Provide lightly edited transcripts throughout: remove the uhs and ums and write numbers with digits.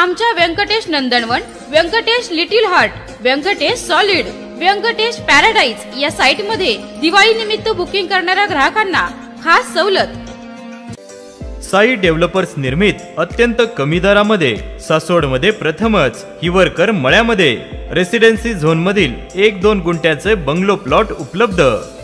आमच्या Vyankatesh Nandanvan, Vyankatesh Little Heart, Vyankatesh Solid, Vyankatesh Paradise या site मध्ये दिवाळी निमित्त बुकिंग करणाऱ्या ग्राहकांना खास सवलत। साई डेव्हलपर्स निर्मित अत्यंत कमी दरामध्ये सासवडमध्ये प्रथमच हिवरकर मळ्यामध्ये रेसिडेन्सी झोन मधील 1-2 गुंठ्याचे बंगलो प्लॉट उपलब्ध।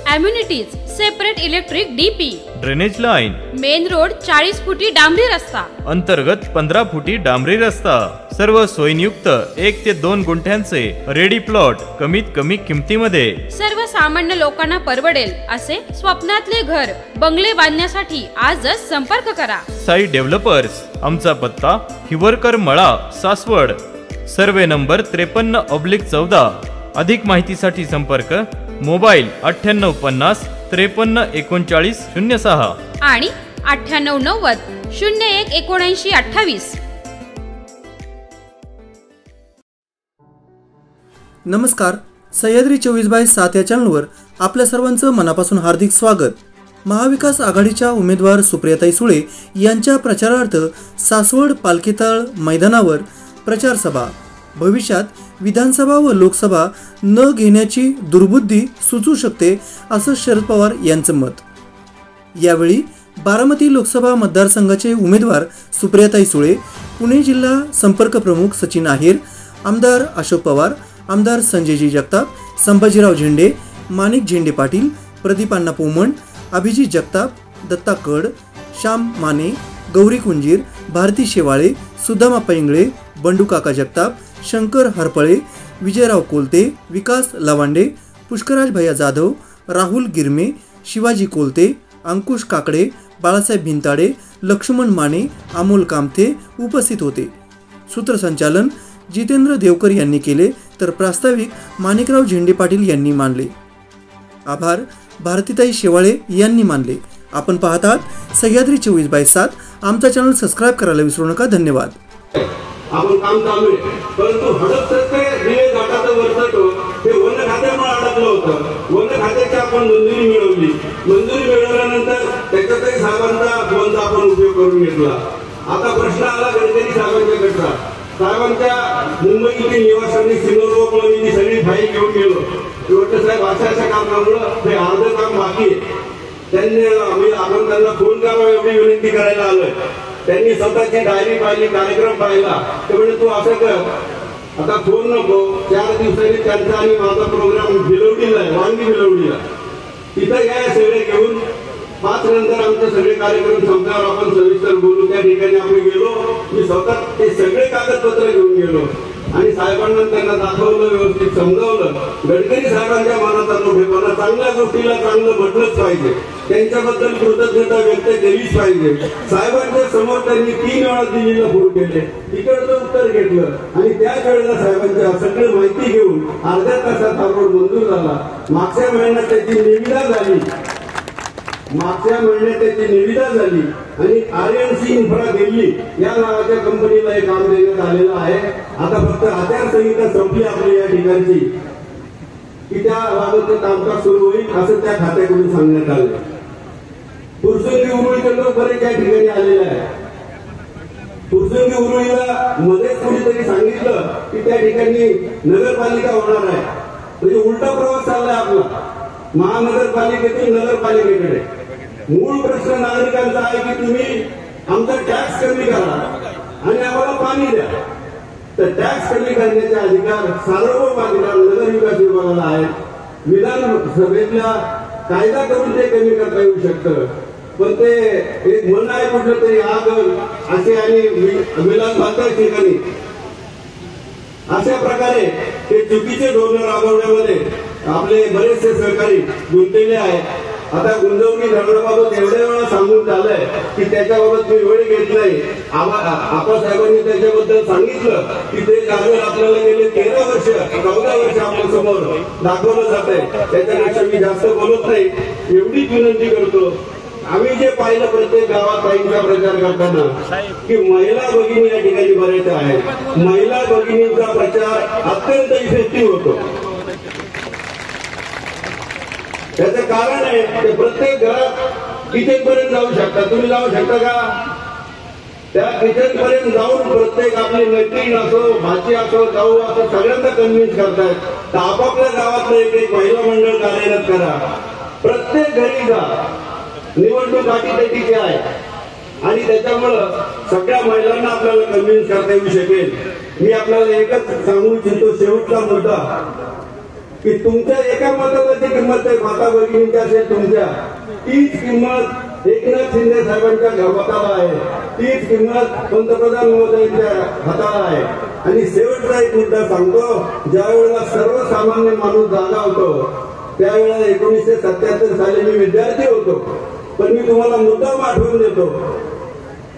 Amenities separate electric DP, drainage line, main road 40 फुटी डांबरी रस्ता, अंतर्गत 15 फुटी डांबरी रस्ता, सर्व सोयींयुक्त 1 ते 2 गुंठ्यांचे रेडी प्लॉट कमीत कमी किमतीमध्ये। सर्वसामान्य लोकांना परवडेल असे स्वप्नातले घर बंगले बांधण्यासाठी आजच संपर्क करा। साई डेव्हलपर्स, आमचा पत्ता हिवरकर मळा, सासवड, सर्वे नंबर 53/14। अधिक माहितीसाठी संपर्क मोबाईल 9850 53 39 06 आणि 9890 01 79 28। नमस्कार, सह्याद्री 24/7 या चॅनलवर आपल्या सर्वांचं मनापासून हार्दिक स्वागत। महाविकास आघाडीच्या उमेदवार सुप्रियाताई सुळे यांच्या प्रचारार्थ सासवड पालखीतळ मैदानावर प्रचार सभा। भविष्यात विधानसभा व लोकसभा न घेण्याची दुर्बुद्धी सुचू शकते असं शरद पवार यांचं मत। यावेळी बारामती लोकसभा मतदारसंघाचे उमेदवार सुप्रियाताई सुळे, पुणे जिल्हा संपर्क प्रमुख सचिन आहेर, आमदार अशोक पवार, आमदार संजयजी जगताप, संभाजीराव झेंडे, माणिक झेंडे पाटील, प्रदीप अण्णा पोमण, अभिजित जगताप, दत्ता कड, श्याम माने, गौरी कुंजीर, भारती शेवाळे, सुदामा पैंगळे, बंडू काका जगताप, शंकर हरपळे, विजयराव कोलते, विकास लवांडे, पुष्कराज भैया जाधव, राहुल गिरमे, शिवाजी कोलते, अंकुश काकडे, बाळासाहेब भिंताडे, लक्ष्मण माने, अमोल कामथे उपस्थित होते। सूत्रसंचालन जितेंद्र देवकर यांनी केले तर प्रास्ताविक माणिकराव झेंडे पाटील यांनी मानले। आभार भारतीताई शेवाळे यांनी मानले। आपण पाहत आहात सह्याद्री 24/7। आमचा चॅनल सबस्क्राइब करायला विसरू नका। धन्यवाद। आपण काम चालू आहे, परंतु हडपसर ते दिवे घाटाचं वरचढ हे वन खात्यामुळे अडकलं होतं। वन खात्याची आपण मंजुरी मिळवली, मंजुरी मिळवल्यानंतर त्याच्यातही साहेबांचा फोनचा आपण उपयोग करून घेतला। आता प्रश्न आला गडकरी साहेबांच्याकडचा। साहेबांच्या मुंबईतील निवासांनी सिंगरोपळी सगळी फाईल घेऊन गेलो। शेवटचं साहेब अशा कारणामुळं हे अर्ध काम बाकी आहे। त्यांनी आपण त्यांना फोन करावा एवढी विनंती करायला आलोय। त्यांनी स्वतःची डायरी पाहिली, कार्यक्रम पाहिला, ते म्हणजे तू असं कर, आता फोन नको, 4 दिवसांनी त्यांचा आणि माझा प्रोग्राम भिलवडीला आहे, वांगी भिलवडीला, तिथं या सगळे घेऊन 5 नंतर आमचे सगळे कार्यक्रम संपल्यावर आपण सविस्तर बोलू। त्या ठिकाणी आपण गेलो, मी स्वतः ते सगळे कागदपत्र घेऊन गेलो आणि साहेबांना त्यांना दाखवलं, व्यवस्थित समजावलं। गडकरी साहेबांच्या मनाचा मोठेपणा, चांगल्या गोष्टीला चांगलं म्हटलंच पाहिजे, त्यांच्याबद्दल कृतज्ञता व्यक्त केलीच पाहिजे। साहेबांच्या समोर त्यांनी 3 वेळा दिल्लीला फोन केले, तिकडचं उत्तर घेतलं आणि त्याच वेळेला साहेबांच्या सगळी माहिती घेऊन अर्ध्या तासात हा रोड मंजूर झाला। मागच्या महिन्यात त्याची निविदा झाली, आणि RNC इन्फ्रा दिल्ली या नावाच्या कंपनीला हे काम देण्यात आलेलं आहे। आता फक्त आचारसंहिता संपली आपली या ठिकाणची की त्या बाबतचं कामकाज सुरू होईल असं त्या खात्याकडून सांगण्यात आलं। फुरसुंगी उरुळीचे लोक बरेच या ठिकाणी आलेले आहे। फुरसुंगी उरुळीला मध्येच कोणीतरी सांगितलं की त्या ठिकाणी नगरपालिका होणार आहे, म्हणजे उलटा प्रवास चाललाय आपला महानगरपालिकेतून नगरपालिकेकडे। मूळ प्रश्न नागरिकांचा आहे की तुम्ही आमचा टॅक्स कमी करा आणि आम्हाला पाणी द्या। तर टॅक्स कमी करण्याचे अधिकार सार्वभौम अधिकार नगर विकास विभागाला आहे। विधानसभेतला कायदा करून ते कमी करता येऊ शकतं, पण ते एक म्हणणं आहे कुठलं तरी आगल असे आणि विलास बांधता ठिकाणी अशा प्रकारे ते चुकीचे धोरण राबवण्यामध्ये आपले बरेचसे सहकारी गुंतलेले आहेत। आता गुंजवणी धरणाबाबत एवढ्या वेळा सांगून झालंय की त्याच्याबाबत मी वेळ घेतलाय। आप्पासाहेबांनी त्याच्याबद्दल सांगितलं की ते कागद आपल्याला गेले 13 वर्ष 14 वर्ष आपल्या समोर दाखवलं जात आहे। त्याच्यापेक्षा मी जास्त बोलत नाही, एवढीच विनंती करतो। आम्ही जे पाहिलं प्रत्येक गावात ताईंचा प्रचार करताना की महिला भगिनी या ठिकाणी बऱ्याच आहेत, महिला भगिनींचा प्रचार अत्यंत इफेक्टिव्ह होतो। त्याचं कारण आहे ते प्रत्येक घरात किचन पर्यंत जाऊ शकता, तुम्ही जाऊ शकता का? त्या किचन पर्यंत जाऊन प्रत्येक आपली मैत्रीण असो, भाची असो, जाऊ असो, सगळ्यांना कन्व्हिन्स करतायत. तर आपापल्या गावातलं एक महिला मंडळ कार्यरत करा, प्रत्येक घरी जा. निवडणूक अटीतटीची आहे आणि त्याच्यामुळं सगळ्या महिलांना आपल्याला कन्व्हिन्स करता येऊ शकेल. मी आपल्याला एकच सांगू इच्छितो, शेवटचा मुद्दा, की तुमच्या एका मताला जी किंमत आहे माता भगिनींची असेल तुमच्या, तीच किंमत एकनाथ शिंदे साहेबांच्या मताला आहे, तीच किंमत पंतप्रधान महोदयांच्या हाताला आहे. आणि शेवटचा एक मुद्दा सांगतो, ज्या वेळेला सर्वसामान्य माणूस जागा होतो त्यावेळेला 1977 साली मी विद्यार्थी होतो, पण मी तुम्हाला मुद्दाम आठवून देतो,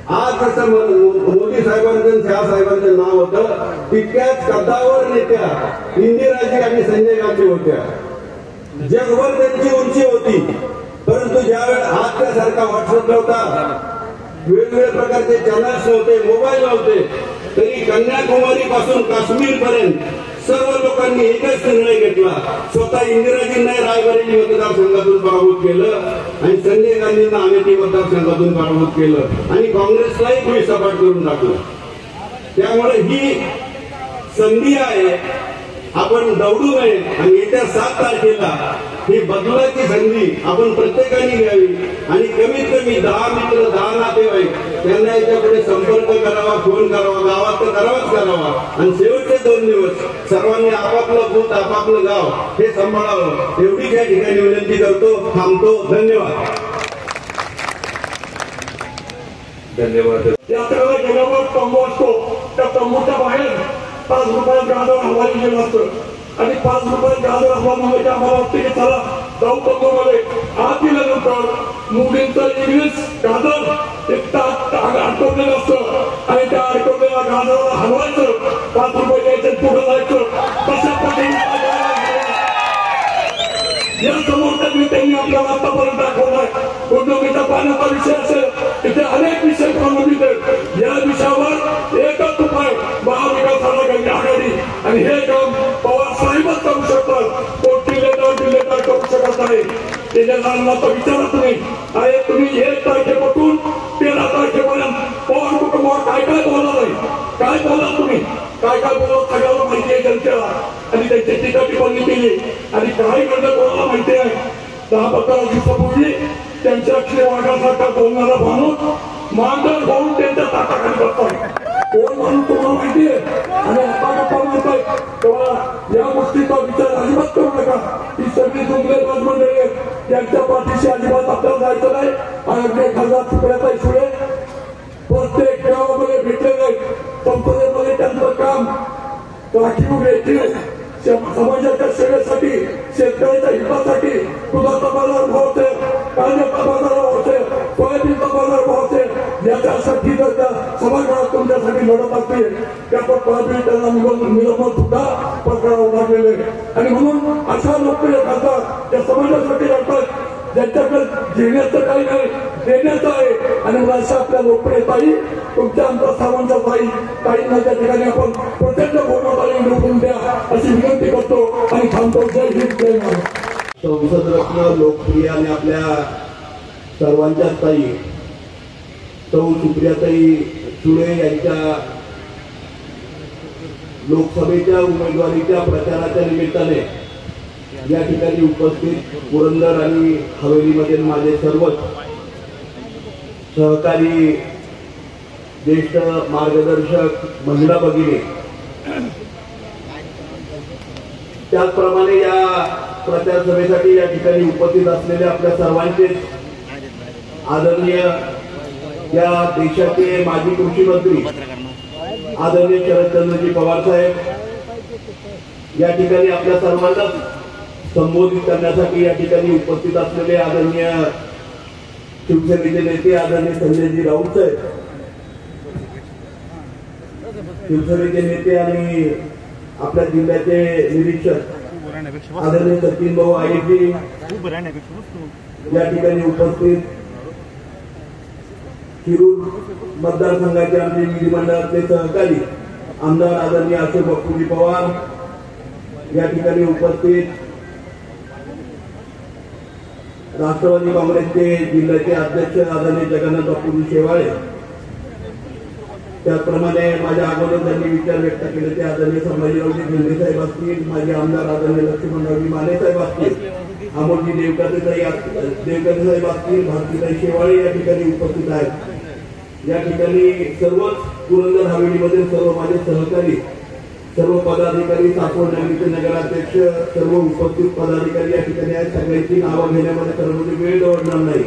आज जसं मोदी साहेबांचं शहा साहेबांचं नाव होतं, तितक्याच कदावर नेत्या इंदिराजी आणि संजय गांधी होत्या. जगभर त्यांची उंची होती, परंतु ज्यावेळेस आजच्यासारखा व्हॉट्सअप नव्हता, वेगवेगळ्या प्रकारचे चॅनल्स नव्हते, मोबाईल नव्हते, तरी कन्याकुमारी पासून काश्मीर पर्यंत सर्व लोकांनी एकच निर्णय घेतला. स्वतः इंदिराजींना रायबरेली मतदारसंघातून पराभूत केलं आणि संजय गांधींना अमेठी मतदारसंघातून पराभूत केलं आणि काँग्रेसलाही भुईसपाट करून टाकलं. त्यामुळे ही संधी आहे, आपण दौडू नये आणि येत्या 7 तारखेला ही बदलाची संधी आपण प्रत्येकाने घ्यावी आणि कमीत कमी 10 मित्र, 10 नातेवाईक त्यांना याच्यापुढे संपर्क करावा, फोन करावा, गावात तर करावा आणि शेवटचे 2 दिवस सर्वांनी आपापलं बूथ, आपापलं गाव हे सांभाळावं, एवढीच या ठिकाणी विनंती करतो. थांबतो. धन्यवाद. यात्रेला गेल्यावर तंबू असतो, त्या तंबूच्या बाहेर 5 रुपयात गाजर हवाली गेलं असतं आणि 5 रुपयात गाजर हवा म्हणजे आम्हाला वाटतं की चला जाऊ तंबूमध्ये. आत गेल्यानंतर मुलींचं इंग्लिश गाजर एक तास अडकवलेलं असतं आणि त्या अडकवलेल्या गाजराला हलवायचं, 5 रुपये द्यायचे, पुढे जायचं. तशा पद्धतीने या समोरच्या त्यांनी आपल्याला आतापर्यंत दाखवलाय. उद्योगाचा पाण्याचा विषय असेल, तिथे अनेक विषय प्रलंबित आहेत. या विषयावर एकच उपाय महाविकास आघाडी आणि हे काम पवार साहेबच करू शकतात. कोण जिल्हेदार करू शकत नाही. जिल्हेदारांना तर विचारत नाही. अरे तुम्ही 1 तारखेपासून 13 तारखेपर्यंत पवार कुटुंबावर काय काय बोलला नाही, काय बोला तुम्ही, काय काय बोलत सगळ्याला माहिती आहे जनतेला आणि त्यांची टीका टिप्पणी केली आणि काय घडलं कोणाला माहिती आहे. 10-15 दिवसापूर्वी त्यांच्या वाघासारखा बोलणारा माणूस मांडर होऊन त्यांच्या ताटाखाली बसताय. कोण माणूस तुम्हाला माहिती आहे आणि आता गप्पा मारताय. तेव्हा या गोष्टीचा विचार अजिबात करू नका. ही सगळी जुमलेबाज मंडळी आहेत, त्यांच्या पाठीशी अजिबात आपल्याला जायचं नाही. आणि खासदार सुप्रियाताई सुळे प्रत्येक गावामध्ये भेटलेले आहेत. संसदेमध्ये त्यांचं काम राखीव घेतील. समाजाच्या सेवेसाठी, शेतकऱ्याच्या हितासाठी, दुधाचा बाजार भाव असेल, कांद्याचा बाजार भाव असेल, सोयाबीनचा बाजार भाव असेल, याच्यासाठी जर त्या सभागृहात तुमच्यासाठी लढत असतील त्यावर पराभूत त्यांना निलंबन सुद्धा पत्करावं लागलेलं आहे. आणि म्हणून अशा लोकप्रिय खासदार त्या समाजासाठी लढतात, ज्यांच्याकडे घेण्याचं काही नाही, देण्याचं आहे. आणि मला अशा आपल्या लोकप्रियताही तुमच्या आमच्या सर्वांच्या ताईंना त्या ठिकाणी आपण प्रचंड बहुमताने निवडून द्या अशी विनंती करतो आणि थांबतो. जय हिंद, जय महाराष्ट्र. संसद रत्न लोकप्रिय आणि आपल्या सर्वांच्या ताई सौ सुप्रियाताई सुळे यांच्या लोकसभेच्या उमेदवारीच्या प्रचाराच्या निमित्ताने या ठिकाणी उपस्थित पुरंदर आणि हवेलीमधील माझे सर्वच सहकारी, ज्येष्ठ मार्गदर्शक, महिला भगिनी, त्याचप्रमाणे या प्रचार सभेसाठी या ठिकाणी उपस्थित असलेले आपल्या सर्वांचे आदरणीय या देशाचे माजी कृषी मंत्री आदरणीय शरदचंद्रजी पवार साहेब, या ठिकाणी आपल्या सर्वांना संबोधित करण्यासाठी या ठिकाणी उपस्थित असलेले आदरणीय शिवसेनेचे नेते आदरणीय संजयजी राऊत साहेब, शिवसेनेचे नेते आणि आपल्या जिल्ह्याचे निरीक्षक आदरणीय सचिन भाऊ आईजी या ठिकाणी उपस्थित, शिरूर मतदारसंघाचे आमचे विधिमंडळातले सहकारी आमदार आदरणीय अशोक बापूजी पवार या ठिकाणी उपस्थित, राष्ट्रवादी काँग्रेसचे जिल्ह्याचे अध्यक्ष आदरणीय जगन्नाथ बापूजी शेवाळे त्याचप्रमाणे माझ्या अगोदर त्यांनी विचार व्यक्त केले ते आदरणीय संभाजीरावजी झेंडे साहेब असतील, माझे आमदार आदरणीय लक्ष्मणरावजी माने साहेब असतील, अमोलजी देवकाते साहेब असतील, भारतीताई शेवाळे या ठिकाणी उपस्थित आहेत। या ठिकाणी सर्वच पुरंदर हवेलीमधील सर्व माझे सहकारी, सर्व पदाधिकारी, सासवड नगरीचे नगराध्यक्ष, सर्व उपस्थित पदाधिकारी या ठिकाणी आहेत। सगळ्यांची नावं घेण्यामध्ये सर्वांची वेळ दवडणार नाही,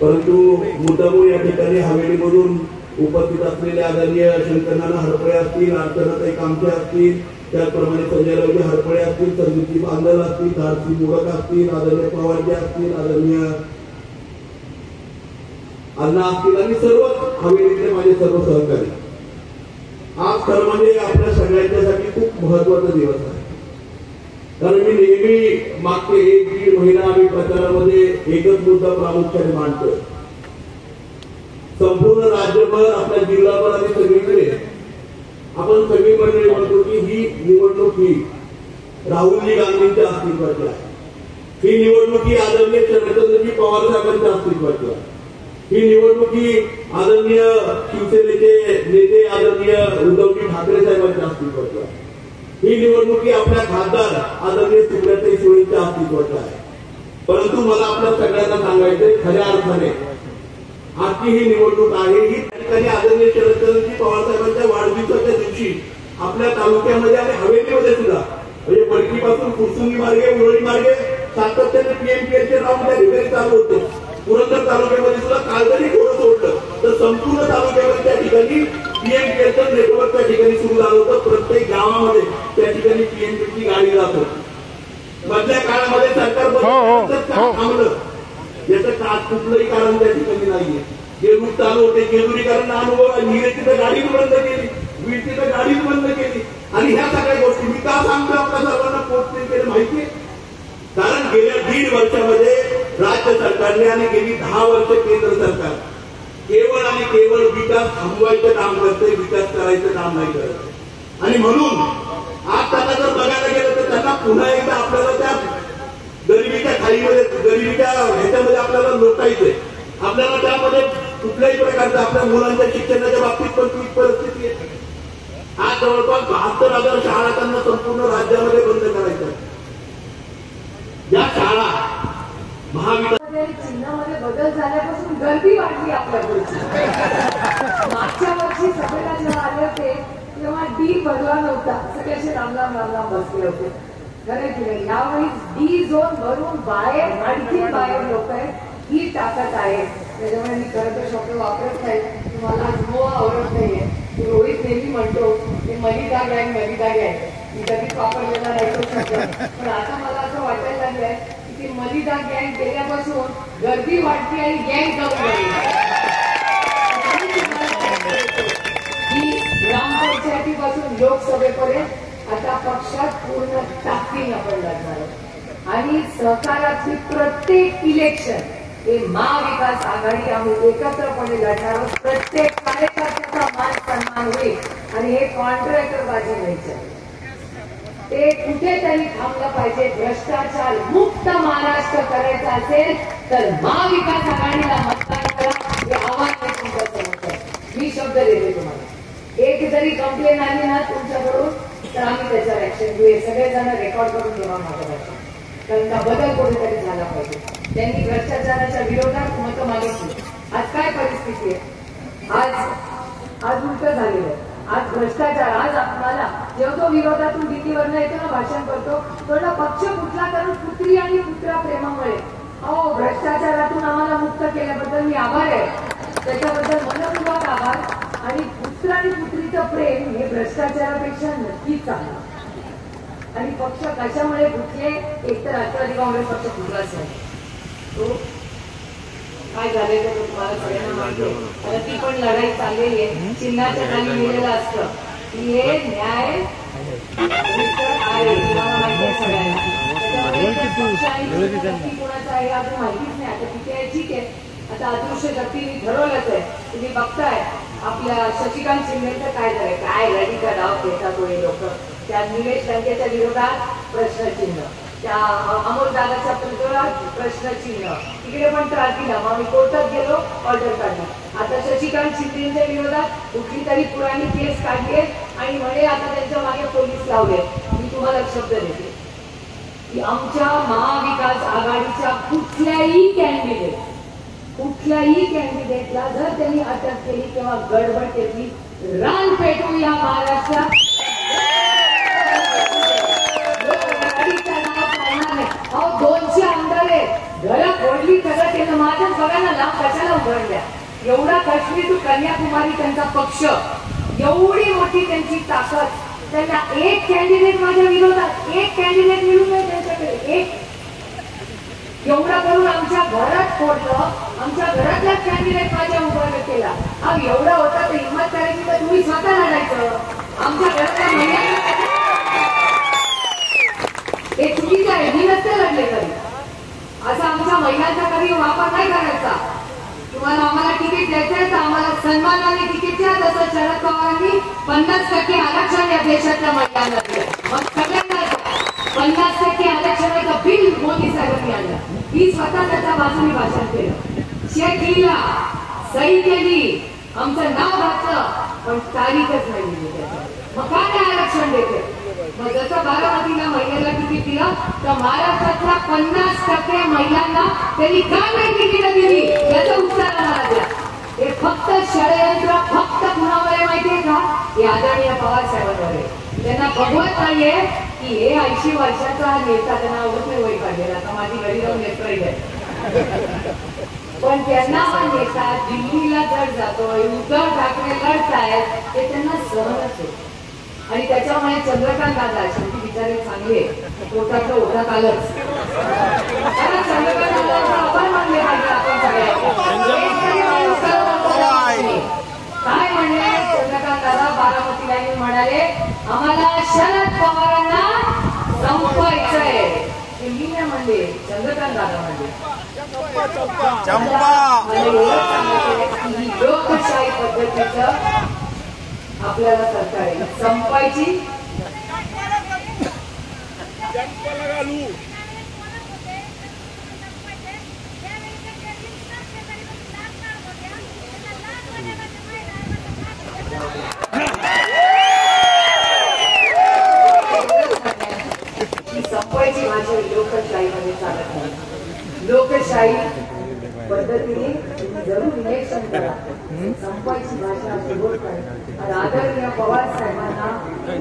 परंतु मुद्दामूळ या ठिकाणी हवेलीमधून उपस्थित असलेले आदरणीय शंकरनाना हरपळे असतील, अर्चनाताई कामटे असतील, त्याचप्रमाणे संजयरावजी हरपळे असतील, संदीपजी बांदल असतील, धारसी मोडक असतील, आदरणीय पवारजी असतील, आदरणीय अण्णा असतील आणि सर्व हवेलीतले माझे सर्व सहकारी। आज खरं म्हणजे आपल्या सगळ्यांच्यासाठी खूप महत्वाचा दिवस आहे, कारण मी नेहमी मागचे 1-1.5 महिना आम्ही प्रचारामध्ये एकच मुद्दा प्रामुख्याने मांडतो। संपूर्ण राज्यभर, आपल्या जिल्हाभर आणि सगळीकडे आपण सगळी मंडळी म्हणतो की ही निवडणूक ही राहुलजी गांधींच्या अस्तित्वाची आहे, ही निवडणूक ही आदरणीय शरदचंद्रजी पवार साहेबांच्या अस्तित्वाची आहे, ही निवडणूक ही आदरणीय शिवसेनेचे नेते आदरणीय उद्धवजी ठाकरे साहेबांच्या अस्तित्वाची आहे, ही निवडणूक ही आपल्या खासदार आदरणीय सुप्रियाताई सुळेंच्या अस्तित्वाची आहे। परंतु मला आपल्या सगळ्यांना सांगायचंय, खऱ्या अर्थाने आजची ही निवडणूक आहे ही ठिकाणी आदरणीय शरदचंद्रजी पवार साहेबांच्या वाढदिवसाच्या दिवशी आपल्या तालुक्यामध्ये आणि हवेलीमध्ये सुद्धा म्हणजे बडकीपासून फुरसुंगी मार्गे, उरळी मार्गे सातत्याने पीएमपीएलचे राऊंड त्या ठिकाणी चालू होते। पुरंदर तालुक्यामध्ये सुद्धा काल जरी थोडं सोडलं तर संपूर्ण तालुक्यामध्ये त्या ठिकाणी पीएमपीएलचं नेटवर्क त्या ठिकाणी सुरू झालं होतं। प्रत्येक गावामध्ये त्या ठिकाणी पीएमपीची गाडी जात होती। मधल्या काळामध्ये सरकार थांबलं, याचं कुठलंही कारण त्या ठिकाणी नाहीये। जे रूट चालू होते जेजुरीकरांना अनुभव आहे, निरेची तर गाडीच बंद केली, वीरची तर गाडीच बंद केली। आणि ह्या सगळ्या गोष्टी मी का सांगतो आपल्या सर्वांना पोहोचले केलं माहितीये, कारण गेल्या 1.5 वर्षामध्ये राज्य सरकारने आणि गेली 10 वर्ष केंद्र सरकार केवळ आणि केवळ विकास थांबवायचं काम करते, विकास करायचं काम नाही करत। आणि म्हणून आज त्यांना जर बघायला गेलं तर त्यांना पुन्हा एकदा आपल्याला त्या गरिबीच्या खाईमध्ये, गरिबीच्या ह्याच्यामध्ये आपल्याला लोटायचंय। आपल्याला त्यामध्ये कुठल्याही प्रकारचं आपल्या मुलांच्या शिक्षणाच्या बाबतीत पण तीच परिस्थिती आहे। आज जवळपास 72,000 शाळा त्यांना संपूर्ण राज्यामध्ये बंद करायच्या। या शाळा चिन्हामध्ये बदल झाल्यापासून गर्दी वाढली आपल्याकडे। मागच्या वर्षी सभेला जेव्हा आले होते तेव्हा डी भरला नव्हता, सगळे असे लांब बसले होते। खरं की नाही, यावेळी डी झोन भरून बाहेर, आणखी बाहेर लोक आहेत, ही ताकद आहे। त्याच्यामुळे मी खरं तर शब्द वापरत नाही, मला अनुभव आवडत नाहीये। रोहित नेहमी म्हणतो की मलिदा गँग, मी कधीच वापरलेला नाही तो शब्द, पण आता मला असं वाटायला लागलंय की मलिदा गँग गेल्यापासून गर्दी वाढती आणि गँग जाऊन ही ग्रामपंचायतीपासून लोकसभेपर्यंत आता पक्षात पूर्ण ताकदीने आपण लढणार आणि सहकाराची प्रत्येक इलेक्शन हे महाविकास आघाडी आम्ही एकत्रपणे लढणार आहोत। प्रत्येक कार्यकर्त्याचा मान सन्मान होईल आणि हे कॉन्ट्रॅक्टर बाजी नाही, ते कुठेतरी थांबलं पाहिजे। भ्रष्टाचार मुक्त महाराष्ट्र करायचा असेल तर महाविकास आघाडीला मतदान करा, हे आव्हान आहे तुमच्या समोर। मी शब्द देते तुम्हाला, एक जरी कंप्लेन आली ना तुमच्याकडून तर आम्ही त्याच्यावर ऍक्शन घेऊ। सगळेजण रेकॉर्ड करून घेऊ माझं भाषण, कारण का बदल कुठेतरी झाला पाहिजे। त्यांनी भ्रष्टाचाराच्या विरोधात मतं मागितली। आज काय परिस्थिती आहे, आज उलट झालेलं आहे। आज भ्रष्टाचार, आज आपल्याला जेव्हा तो विरोधातून दिल्लीवरनं येतो ना भाषण करतो, थोडा पक्ष कुठला, कारण पुत्री आणि पुत्रा प्रेमामुळे अहो भ्रष्टाचारातून आम्हाला मुक्त केल्याबद्दल मी आभार आहे, त्याच्याबद्दल मनपूर्वक आभार। आणि पुत्र आणि पुत्रीचं प्रेम हे भ्रष्टाचारापेक्षा नक्कीच चांगलं। आणि पक्ष कशामुळे फुटले, एक तर राष्ट्रवादी काँग्रेस पक्ष फुटलाच नाही, तो काय झाले तर तुम्हाला सगळ्यांना माहिती आहे। आणि ती पण लढाई चाललेली आहे, चिन्हाच्या खाली लिहिलेलं असतं की हे न्याय आहे, तुम्हाला माहिती आहे सगळ्यांना। कुणाचा आहे अजून माहितीच नाही, आता तिथे आहे ठीक आहे, आता अदृश्य शक्तीने ठरवलंच आहे। तुम्ही बघताय आपल्या शशिकांत शिंदेचं काय झालंय, काय रॅडिकल डाव घेतात हे लोक, त्या निलेश लंकेच्या विरोधात प्रश्नचिन्ह, त्या अमोलदादाच्या पुतळ्यात प्रश्नचिन्ह, तिकडे पण त्रास दिला. मग आम्ही कोर्टात गेलो, ऑर्डर काढली. आता शशिकांत शिंदेच्या विरोधात कुठली तरी पुराणी केस काढली आणि म्हणे आता त्यांच्या मागे पोलीस लावले. मी तुम्हाला शब्द देते की आमच्या महाविकास आघाडीच्या कुठल्याही कॅन्डिडेटला जर त्यांनी अटक केली किंवा गडबड केली, रान पेटू या महाराष्ट्रात. अहो 200 आमदार आहेत, घरं फोडली, सगळं केलं. माझ्याच बघायला लाभ कशाला उघडल्या. एवढा काश्मीर टू कन्याकुमारी त्यांचा पक्ष, एवढी मोठी त्यांची ताकद. त्यांना एक कॅन्डिडेट माझ्या विरोधात, एक कॅन्डिडेट मिळून नाही त्यांच्याकडे, एक. एवढा करून आमच्या घरात फोडलं, आमच्या घरातला कॅन्डिडेट माझ्या उभा केला. हा एवढा होता तर हिंमत करायची तर तुम्ही स्वतः लढायचं. आमच्या घरातल्या महिन्यांना हे चुकीचं आहे. मी नसते लढले कधी. असा आमच्या महिलांचा कधी वापर नाही करायचा. तुम्हाला आम्हाला तिकीट द्यायचंय तर आम्हाला सन्मानाने तिकीट द्या. जसं शरद पवारांनी 50% आरक्षण या देशातल्या महिलांना दिलं. मग सगळ्यांना 50% आरक्षणाचं बिल मोदी साहेबांनी आणलं. मी स्वतः त्याच्या बाजूने भाषण केलं, शेतीला सही केली, आमचं नाव घातलं, पण तारीखच नाही दिली त्याच्यावर. मग काय नाही आरक्षण देते. मग जसं बारामतीला महिलेला तिकीट दिलं तर महाराष्ट्रातल्या 50% महिलांना त्यांनी का नाही तिकीट दिली याचं उत्तर आम्हाला द्या. हे फक्त षडयंत्र, फक्त कुणावर आहे माहितीये का? हे आदरणीय पवार साहेबांवर आहे. त्यांना बघवत नाहीये की हे 80 वर्षाचा नेता, त्यांना ओळखले वय काढलेला. आता माझी घरी जाऊन नेत्र आहे, पण त्यांना हा नेता दिल्लीला जड जातोय, उद्धव ठाकरे लढतायत, ते त्यांना सहनच होत. आणि त्याच्यामुळे चंद्रकांत दादा शेवटी बिचारे चांगले, पोटातलं ओढात आलंच. चंद्रकांत दादाचा आभार मानले पाहिजे आपण काय म्हणले चंद्रकांत दादा बारामतीला येऊन म्हणाले, आम्हाला शरद पवारांना संपवायचंय. ते मी नाही म्हणले, चंद्रकांत दादा म्हणले. लोकशाही पद्धतीचं आपल्याला सरकार आहे, संपायची. संपायची माझ्या लोकशाहीमध्ये चालत नाही. लोकशाही पद्धतीने जरूर इलेक्शन करा, संपायची भाषा सुरू आहे. आणि आदरणीय पवार साहेबांना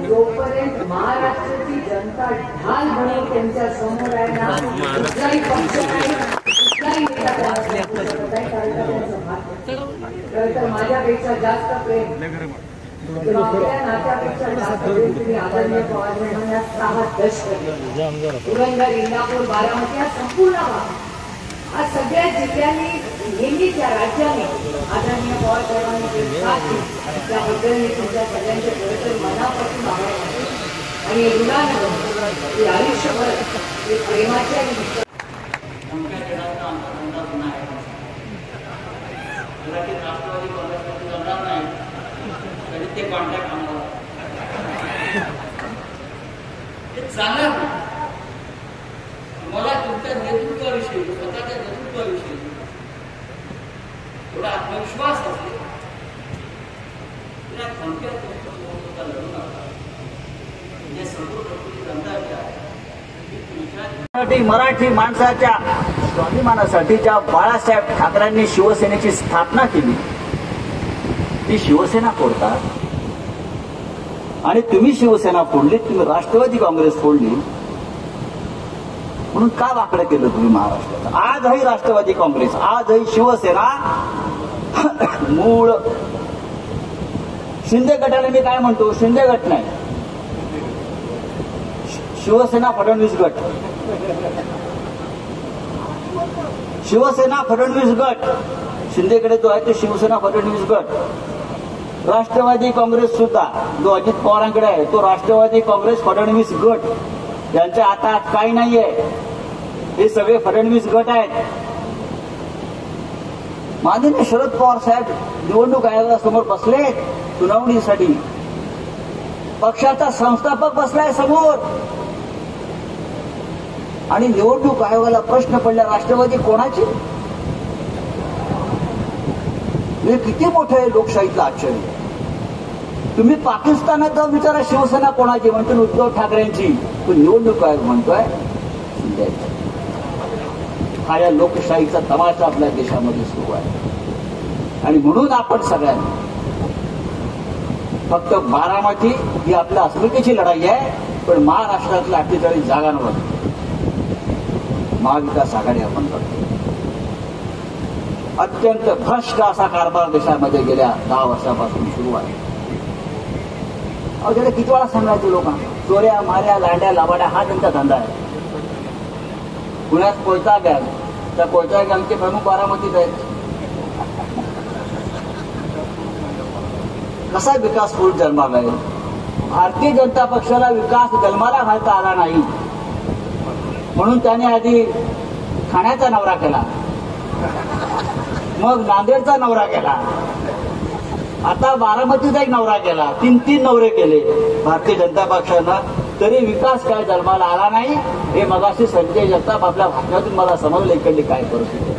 जोपर्यंत महाराष्ट्राची जनता ढाल म्हणून त्यांच्या समोर आहे ना, कुठलाही पक्ष नाही, कुठलाही नेता तर माझ्यापेक्षा जास्त प्रेम, आपल्या नात्यापेक्षा जास्त प्रेम तुम्ही आदरणीय पवार साहेबांना 6 दशक पुरंदर, इंदापूर, बारामती या संपूर्ण भाग, आज सगळ्या जिल्ह्यांनी, नेहमीच्या राज्याने आदरणीय पवार साहेबांनी त्याबद्दल मी तुमच्या सगळ्यांचे खरंतर मनापासून आभार मानतो. आणि ऋणानं आयुष्यभर प्रेमाचे आणि राष्ट्रवादी काँग्रेसमध्ये जमणार नाही तरी ते कॉन्टॅक्ट आम्हाला ते चालणार नाही. मला तुमच्या नेतृत्वाविषयी, स्वतःच्या नेतृत्वाविषयी थोडा आत्मविश्वास असेल, तुला थोडक्यात लढू नका. म्हणजे समोर जनता मराठी माणसाच्या स्वाभिमानासाठी ज्या बाळासाहेब ठाकरेंनी शिवसेनेची स्थापना केली ती शिवसेना फोडतात. आणि तुम्ही शिवसेना फोडली, तुम्ही राष्ट्रवादी काँग्रेस फोडली, म्हणून का वाकडं केलं तुम्ही महाराष्ट्रात? आजही राष्ट्रवादी काँग्रेस, आजही शिवसेना मूळ शिंदे गटाला मी काय म्हणतो, शिंदे गट नाही, शिवसेना फडणवीस गट, शिवसेना फडणवीस गट, शिंदेकडे जो आहे तो शिवसेना फडणवीस गट. राष्ट्रवादी काँग्रेस सुद्धा जो अजित पवारांकडे आहे तो राष्ट्रवादी काँग्रेस फडणवीस गट. यांच्या हातात काही नाहीये, हे सगळे फडणवीस गट आहेत. माननीय शरद पवार साहेब निवडणूक आयोगासमोर बसले सुनावणीसाठी, पक्षाचा संस्थापक बसलाय समोर. आणि निवडणूक आयोगाला प्रश्न पडला, राष्ट्रवादी कोणाची? हे किती मोठं आहे लोकशाहीतलं आश्चर्य. तुम्ही पाकिस्तानात जाऊन विचारा शिवसेना कोणाची, म्हणतो उद्धव ठाकरेंची. तो निवडणूक आयोग म्हणतोय शिंदेची. हा या लोकशाहीचा तमाशा आपल्या देशामध्ये सुरू आहे. आणि म्हणून आपण सगळ्यांनी फक्त बारामती ही आपल्या अस्मितेची लढाई आहे, पण महाराष्ट्रातल्या 48 जागांवर महाविकास आघाडी आपण करतो. अत्यंत भ्रष्ट असा कारभार देशामध्ये गेल्या 10 वर्षापासून सुरू आहे. त्याला किती वेळा सांगायचं लोकांना, चोऱ्या माऱ्या लांड्या लावाड्या हा त्यांचा धंदा आहे. पुण्यात कोयता गँग, त्या कोयता गँगचे प्रमुख बारामतीत आहेत. कसा विकास पूर्ण जन्माला आहे? भारतीय जनता पक्षाला विकास जन्माला घालता आला नाही, म्हणून त्याने आधी ठाण्याचा नवरा केला, मग नांदेडचा नवरा केला, आता बारामतीचा एक नवरा केला. 3 नवरे केले भारतीय जनता पक्षानं, तरी विकास काय जन्माला आला नाही. हे मगाशी संजय जगताप आपल्या भाषणातून मला समजलं इकडली काय परिस्थिती.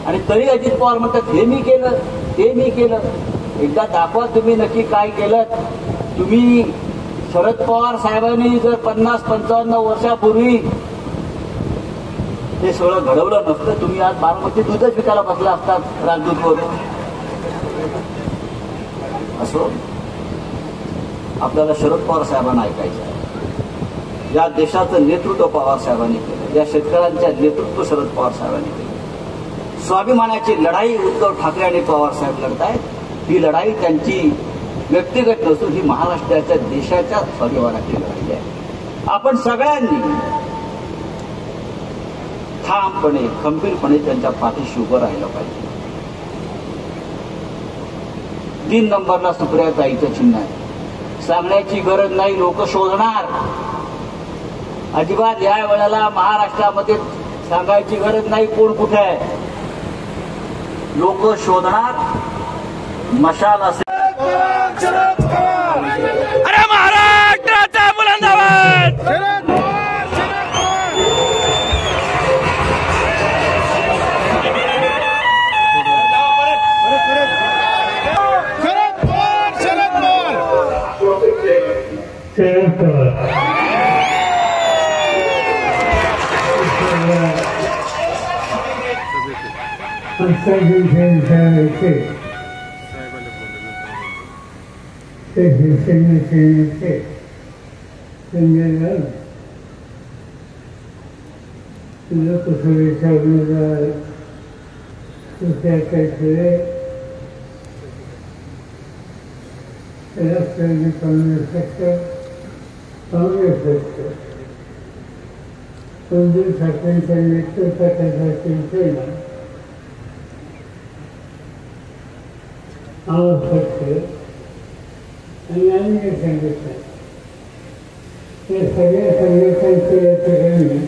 आणि तरी अजित पवार म्हणतात हे मी केलं, ते मी केलं. एकदा दाखवा तुम्ही नक्की काय केलं. तुम्ही शरद पवार साहेबांनी जर 50-55 वर्षापूर्वी हे सगळं घडवलं नसतं, तुम्ही आज बारामती दूधच विकायला बसला असतात राजदूतवरून. असो, आपल्याला शरद पवार साहेबांना ऐकायचं आहे. या देशाचं नेतृत्व पवार साहेबांनी केलं, या शेतकऱ्यांच्या नेतृत्व शरद पवार साहेबांनी केलं. स्वाभिमानाची लढाई उद्धव ठाकरे आणि पवार साहेब लढतायत. ही लढाई त्यांची व्यक्तिगत नसून ही महाराष्ट्राच्या देशाच्या स्वाभिमानाची लढाई आहे. आपण सगळ्यांनी ठामपणे खंबीरपणे त्यांच्या पाठीशी उभं राहिलं पाहिजे. 3 नंबरला सुप्रियाताईचं चिन्ह आहे. सांगण्याची गरज नाही, लोक शोधणार. अजिबात या वेळेला महाराष्ट्रामध्ये सांगायची गरज नाही कोण कुठे आहे. लोक शोधणार. मशाल असेल, अरे महाराष्ट्राचा बुलंद आवाज. लोकसभेचा उमेदवार सुप्रियाताई राष्ट्रवादी काँग्रेस पक्ष उद्धव ठाकरेंच्या नेतृत्वाखाली शिवसेना पक्ष आणि अन्य संघटना या सगळ्या संघटनांचे या ठिकाणी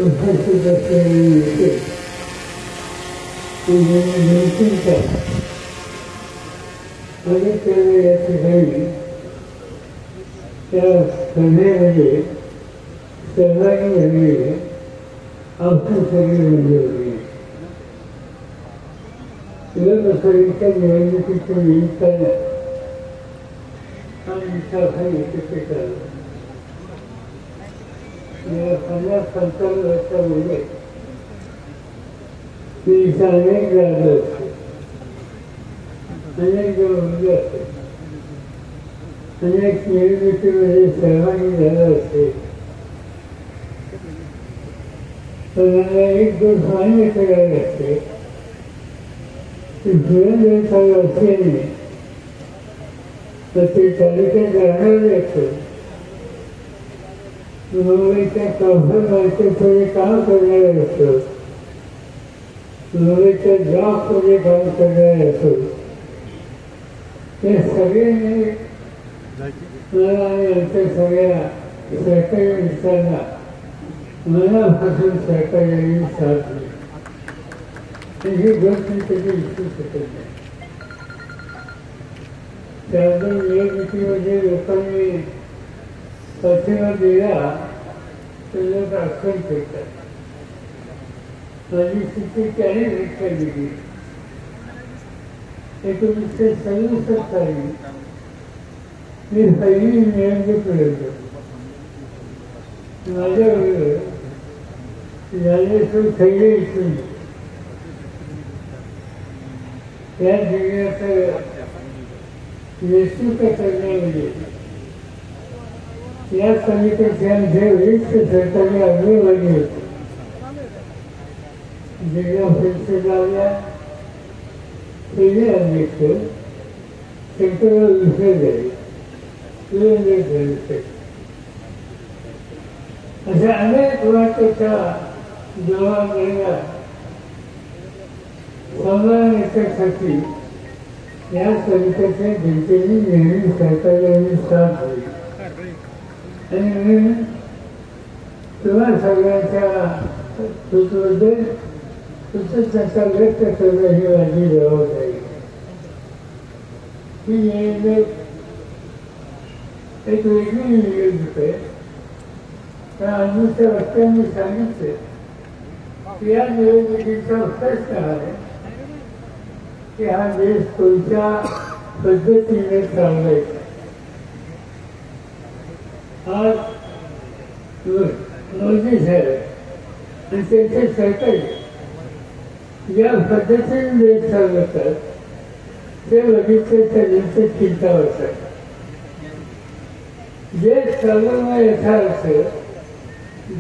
उपस्थित असलेले नेते अनेक या ठिकाणी त्या सभेमध्ये सहभागी झालेले आपण सगळे मंजूर लोकसभेच्या निवडणुकीच्या निमित्तानं या 50-55 वर्षामध्ये मी अनेक राहिलो असते, अनेक उद्या असते, अनेक निवडणुकीमध्ये सहभागी झालो असते. पण मला एक गोष्ट मान्य करावी लागते की जीवन चालू असल्याने तर ते तालुक्यात राहणारे असतो. मुंबईच्या कॉन्फरन्स मार्केटमध्ये काम करणारे असतो, मुंबईच्या जॉबमध्ये काम करणारे असतो. या सगळ्यांनी मला आणि आमच्या सगळ्या सहकारी मित्रांना मनापासून सहकार्याने साथ दिली. ही गोष्ट कधी विसरू शकत नाही. त्यामुळे निवडणुकीमध्ये लोकांनी प्रतिमा दिला ते लोक अक्षर करतात. माझी स्थिती त्याने व्याख्या दिली. 1967 साली मी पहिली निवडणूक लढलो. माझ्याबरोबर ज्ञानेश्वर खैरे इथून या जिल्ह्याचं नेतृत्व करण्यामध्ये या समितीचे आमचे वरिष्ठ सरकारी अग्रभागी होते. जिल्हा परिषदेला पहिले अध्यक्ष शंकरराव विषय झाले, अशा अनेक वाटेच्या जबाबदाऱ्या सांभाळण्यासाठी या समितीच्या जनतेने नेहमी सरकारला साथ दिली. आणि म्हणून तुम्हा सगळ्यांच्या कृतीबद्दल कृतज्ञता व्यक्त करणं ही माझी जबाबदारी. ही निवडणूक एक वेगळी निवडणूक आहे. त्या आजच्या वक्त्यांनी सांगितलं की या निवडणुकीचा प्रश्न आहे की हा देश कोणत्या पद्धतीने चालवायचा. आज मोदी साहेब आणि त्यांचे सरकारी या पद्धतीने देश चालवतात ते बघितले तर त्यांचे चिंता होतात. देश चालवणं यथार्थ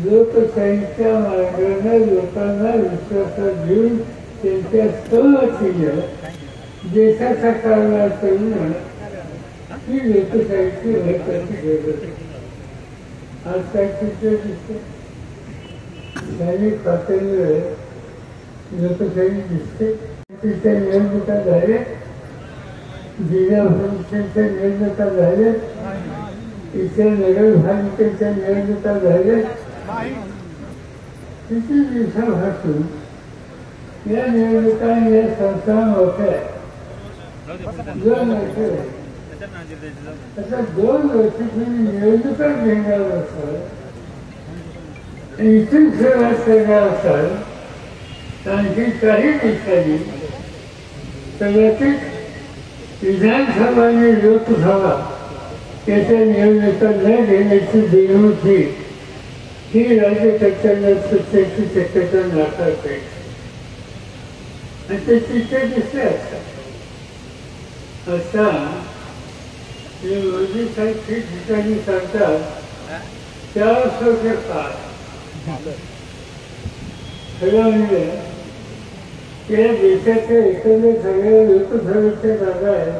लोकशाहीच्या मार्गाने लोकांना विश्वासात घेऊन त्यांच्या सहमतीने देशाचा कारभार करणं ही लोकशाहीची महत्वाची गरज आहे. आज काय चित्र दिसते? स्थानिक पातळीवर लोकशाही दिसते. तिच्या निवडणुका झाल्या, जिल्हा परिषदेच्या निवडणुका झाल्या, इथे नगरपालिकेच्या निवडणुका झाल्या. किती दिवसापासून या निवडणुका या संस्था मोठ्या 2 वर्ष. आता 2 वर्षाची निवडणुका घेणार असाल, इथून सुरुवात करणार असाल, आणखी काही दिवसांनी कदाचित विधानसभा आणि लोकसभा त्याच्या निवडणुका न घेण्याची देणगी ही राज्यकर्त्यांना सुटण्याची शक्यता नाकारता येईल. आणि ते चित्र दिसले असतात. आता मोदी साहेब ठिकठिकाणी सांगतात 400 काळ खरं म्हणजे त्या देशाच्या एकंदर सगळ्या लोकसभेच्या जागा आहेत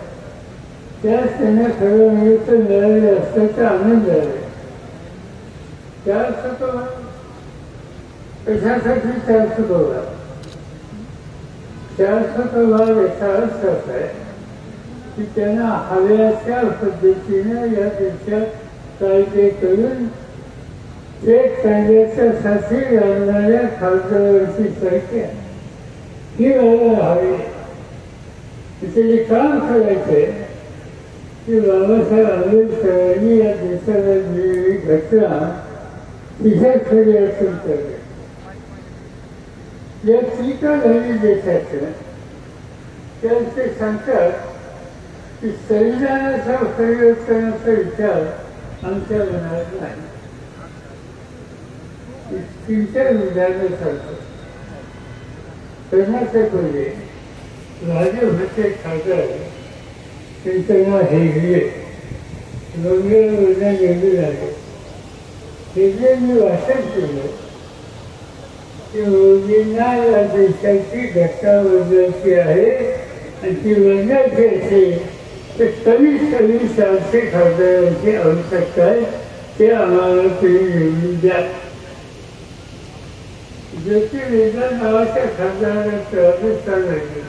त्याच त्यांना खरं म्हणजे तर मिळाले असल्याचा आनंद आहे. 400 कशासाठी 400 भाग 400 भाग याचा अर्थ असा आहे की त्यांना हव्याच्या पद्धतीने या देशात कायदे करून ते कायद्याच्या साथी लागणाऱ्या खासदारांची संख्या ही व्हायला हवी. तिथे जे काम करायचंय की बाबासाहेब आंबेडकरांनी या देशाला दिलेली घटना तिच्या खरी असेल तर या टीका झाली देशाचं तर ते सांगतात की संविधानाचा परिवर्तनाचा विचार आमच्या मनात नाही. 3-4 विधानं सांगतात. कर्नाटकमध्ये भाजपचे खासदार त्यांचं नाव हेगडे बंगालमधून निवडून आले. हेगडेंनी भाषण केलं की मोदींना या देशाची घटना बदलायची आहे आणि ती बदलायची असेल तर कमीत कमी 400 खासदारांची आवश्यकता आहे. ते आम्हाला तुम्ही निवडून द्या. ज्योतिर्विद्या नावाच्या खासदाराला राजस्थान लागले.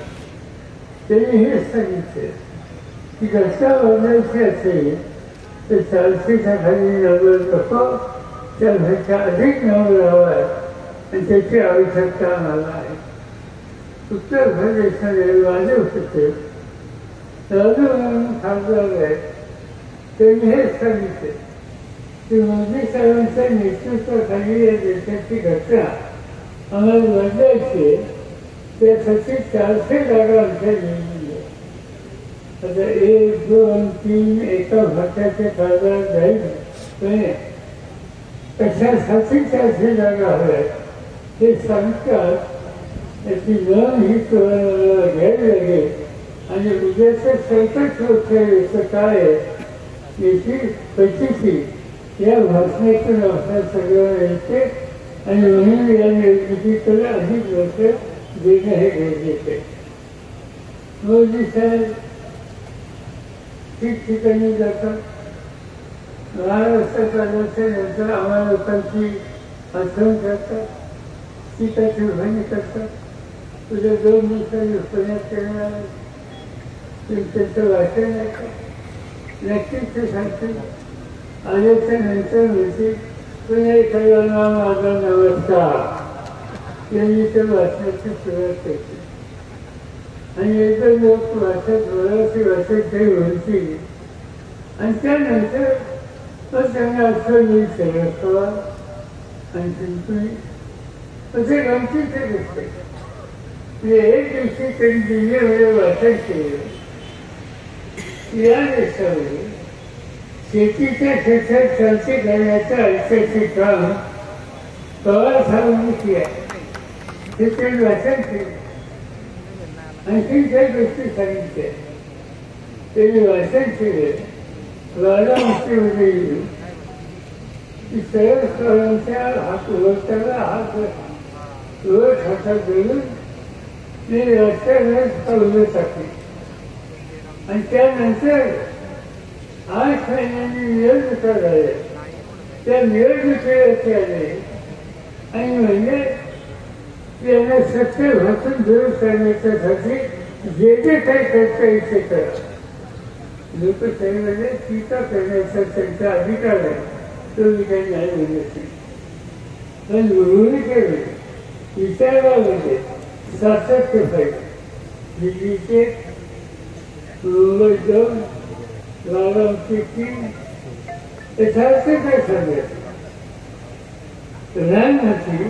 त्यांनी हेच सांगितलं की घटना बदलायची असेल तर 400च्या खाली नंबर नको, त्यापेक्षा अधिक नंबर हवा आहे आणि त्याची आवश्यकता आम्हाला आहे. उत्तर प्रदेशमध्ये भाजप होते राजू म्हणून खासदार आहेत. त्यांनी हेच सांगितले की मोदी साहेबांच्या नेतृत्वाखाली या देशाची घटना आम्हाला बदलायची, त्यासाठी 400 जागा आमच्या निवडली आहे. आता 1, 2, 3 एका भागाचे खासदार जाईल, पण कशासाठी 400 जागा हव्यात ते सांगतात. त्याची नोंद ही तुम्हाला घ्यावी लागेल आणि उद्याचं संकट सुरक्षा काय आहे याची प्रचिती या भाषणातून आपल्या सगळ्यांना येते आणि म्हणून या निवडणुकीकडे अधिक लक्ष देणं हे गरजेचं आहे. मोदी साहेब ठिकठिकाणी जातात. महाराष्ट्रात आल्याच्यानंतर आम्हाला लोकांची आठवण करतात, टीकाची उभारणी करतात. उद्या 2 दिवसांनी पुण्यात येणार, त्यांचं भाषण ऐकतात. नक्कीच ते सांगतील. आल्याच्या नंतर म्हणतील पुणेकरांना माझा नमस्कार, यांनी त्या भाषणाची सुरुवात केली. आणि एकदा लोक भाषेत मराठी भाषेत काही म्हणतील आणि त्यानंतर मग त्यांना आठवण येईल शरद पवार आणि चिंचणी असे गमतीचे दिसते. एक दिवशी त्यांनी दिल्लीमध्ये भाषण केलं. या देशामध्ये शेतीच्या क्षेत्रात क्रांती करण्याचं ऐतिहासिक काम पवार साहेबांनी केलं. ते त्यांनी भाषण केलं. आणखी काही गोष्टी सांगितल्या. त्यांनी भाषण केलं. बारामतीमध्ये येऊन शरद पवारांच्या हात ओळखताना हात ओळख हातात धरून ते रस्त्यावरच पावलं टाकली. आणि त्यानंतर 8 महिन्यांनी निवडणुका झाल्या. त्या निवडणुकीला ते आले आणि म्हणजे त्यांना सत्य भाषण दूर करण्याच्यासाठी जे जे काही करता येते करा. लोकशाहीमध्ये टीका करण्याचा त्यांचा अधिकार आहे, तो मी काही नाही म्हणत नाही. पण भूमिकेमध्ये विचारामध्ये सातत्य पाहिजे. दिल्लीचे मुंबई 2, बारामती 3 त्याच्यावरचे काय सांगायचं. प्रधानमंत्री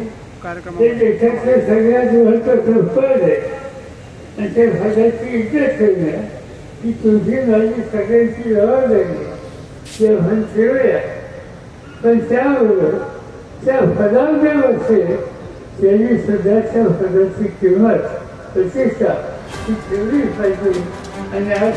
ते देशातले सगळ्यात महत्वाचं पद आहे आणि त्या भागाची इज्जत ठेवणं ही तुझी माझी सगळ्यांची जबाबदारी ते म्हण ठेवूया. पण त्याबरोबर त्या पदावर वर्षे त्यांनी सुद्धा त्या पदाची किंमत प्रतिष्ठा ही ठेवली पाहिजे. आणि आज